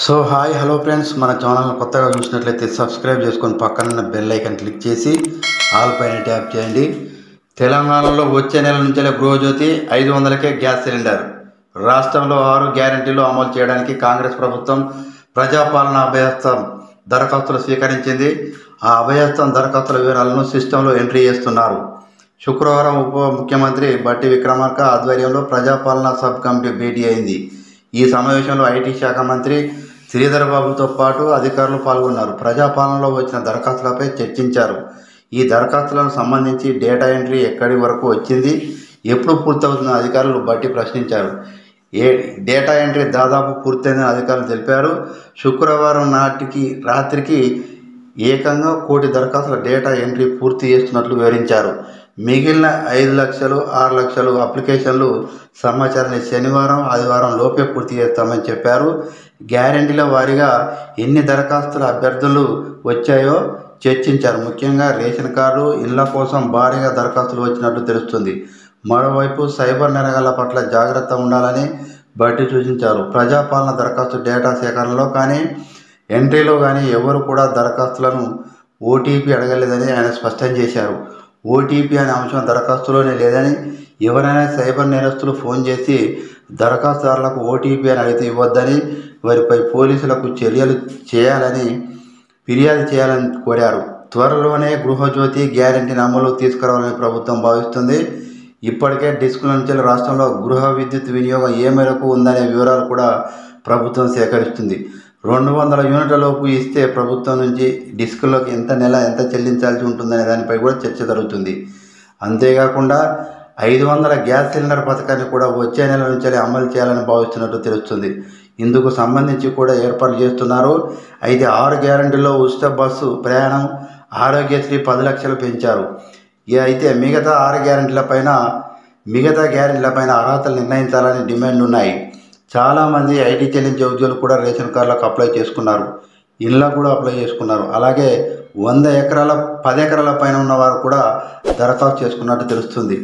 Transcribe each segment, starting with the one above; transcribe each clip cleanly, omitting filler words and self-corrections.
So hi hello friends, మన ఛానల్ని కొత్తగా చూసినట్లయితే సబ్స్క్రైబ్ చేసుకొని పక్కన బెల్ ఐకాన్ క్లిక్ చేసి ఆల్ పైన ట్యాప్ చేయండి. తెలంగాణలో వచ్చే నెల నుంచే గృహజ్యోతి 500కే గ్యాస్ సిలిండర్. రాష్ట్రంలో 6 గ్యారెంటీలు అమలు చేయడానికి కాంగ్రెస్ ప్రభుత్వం ప్రజాపాలన అభయస్థం దరఖాస్తులు స్వీకరించింది. ఆ అభయస్థం దరఖాస్తుల వివరాలను సిస్టంలో ఎంట్రీ చేస్తున్నారు. శుక్రవారం ఉప ముఖ్యమంత్రి బట్టి విక్రమార్క ఆధ్వర్యంలో ప్రజాపాలన సబ్ కమిటీ భేటీ అయింది. ఈ సమావేశంలో ఐటీ శాఖ మంత్రి శ్రీధర్ బాబుతో పాటు అధికారులు పాల్గొన్నారు. ప్రజాపాలనలో వచ్చిన దరఖాస్తులపై చర్చించారు. ఈ దరఖాస్తులకు సంబంధించి డేటా ఎంట్రీ ఎక్కడి వరకు వచ్చింది, ఎప్పుడు పూర్తవుతుందని అధికారులు బట్టి ప్రశ్నించారు. డేటా ఎంట్రీ దాదాపు పూర్తయిందని అధికారులు తెలిపారు. శుక్రవారం రాత్రికి ఏకంగా 1 కోటి దరఖాస్తుల డేటా ఎంట్రీ పూర్తి చేస్తున్నట్లు వివరించారు. మిగిలిన 5 లక్షలు 6 లక్షలు అప్లికేషన్లు సమాచారాన్ని శనివారం ఆదివారం లోపే పూర్తి చేస్తామని చెప్పారు. గ్యారెంటీల వారీగా ఎన్ని దరఖాస్తుల అభ్యర్థులు వచ్చాయో చర్చించారు. ముఖ్యంగా రేషన్ కార్డు, ఇళ్ల కోసం భారీగా దరఖాస్తులు వచ్చినట్లు తెలుస్తుంది. మరోవైపు సైబర్ నేరగాళ్ల పట్ల జాగ్రత్త ఉండాలని బట్టి సూచించారు. ప్రజాపాలన దరఖాస్తు డేటా సేకరణలో కానీ ఎంట్రీలో కానీ ఎవరు కూడా దరఖాస్తులను ఓటీపీ అడగలేదని ఆయన స్పష్టం చేశారు. ఓటీపీ అనే అంశం దరఖాస్తులోనే లేదని, ఎవరైనా సైబర్ నేరస్తులు ఫోన్ చేసి దరఖాస్తుదారులకు ఓటీపీ అని అడిగితే ఇవ్వద్దని, వారిపై పోలీసులకు ఫిర్యాదు చేయాలని కోరారు. త్వరలోనే గృహజ్యోతి గ్యారెంటీని అమలు తీసుకురావాలని ప్రభుత్వం భావిస్తుంది. ఇప్పటికే డిస్కుల నుంచి రాష్ట్రంలో గృహ విద్యుత్ వినియోగం ఏ మేరకు ఉందనే వివరాలు కూడా ప్రభుత్వం సేకరిస్తుంది. 200 యూనిట్ల లోపు ఇస్తే ప్రభుత్వం నుంచి డిస్కుల్లోకి ఎంత చెల్లించాల్సి ఉంటుందనే దానిపై కూడా చర్చ జరుగుతుంది. అంతేకాకుండా 500 గ్యాస్ సిలిండర్ పథకాన్ని కూడా వచ్చే నెల నుంచి అమలు చేయాలని భావిస్తున్నట్టు తెలుస్తుంది. ఇందుకు సంబంధించి కూడా ఏర్పాట్లు చేస్తున్నారు. అయితే 6 గ్యారెంటీల్లో ఉచిత బస్సు ప్రయాణం, ఆరోగ్యశ్రీ 10 లక్షలు పెంచారు. అయితే మిగతా గ్యారెంటీలపైన అర్హతలు నిర్ణయించాలని డిమాండ్లు ఉన్నాయి. చాలామంది ఐటీ చెల్లించే ఉద్యోగులు కూడా రేషన్ కార్డులకు అప్లై చేసుకున్నారు, ఇళ్ళకు కూడా అప్లై చేసుకున్నారు. అలాగే 10 ఎకరాల పైన ఉన్నవారు కూడా దరఖాస్తు చేసుకున్నట్టు తెలుస్తుంది.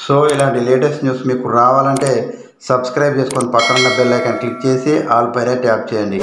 సో ఇలాంటి లేటెస్ట్ న్యూస్ మీకు రావాలంటే సబ్స్క్రైబ్ చేసుకొని పక్కన బెల్ ఐకాన్ క్లిక్ చేసి ఆల్ పైన ట్యాప్ చేయండి.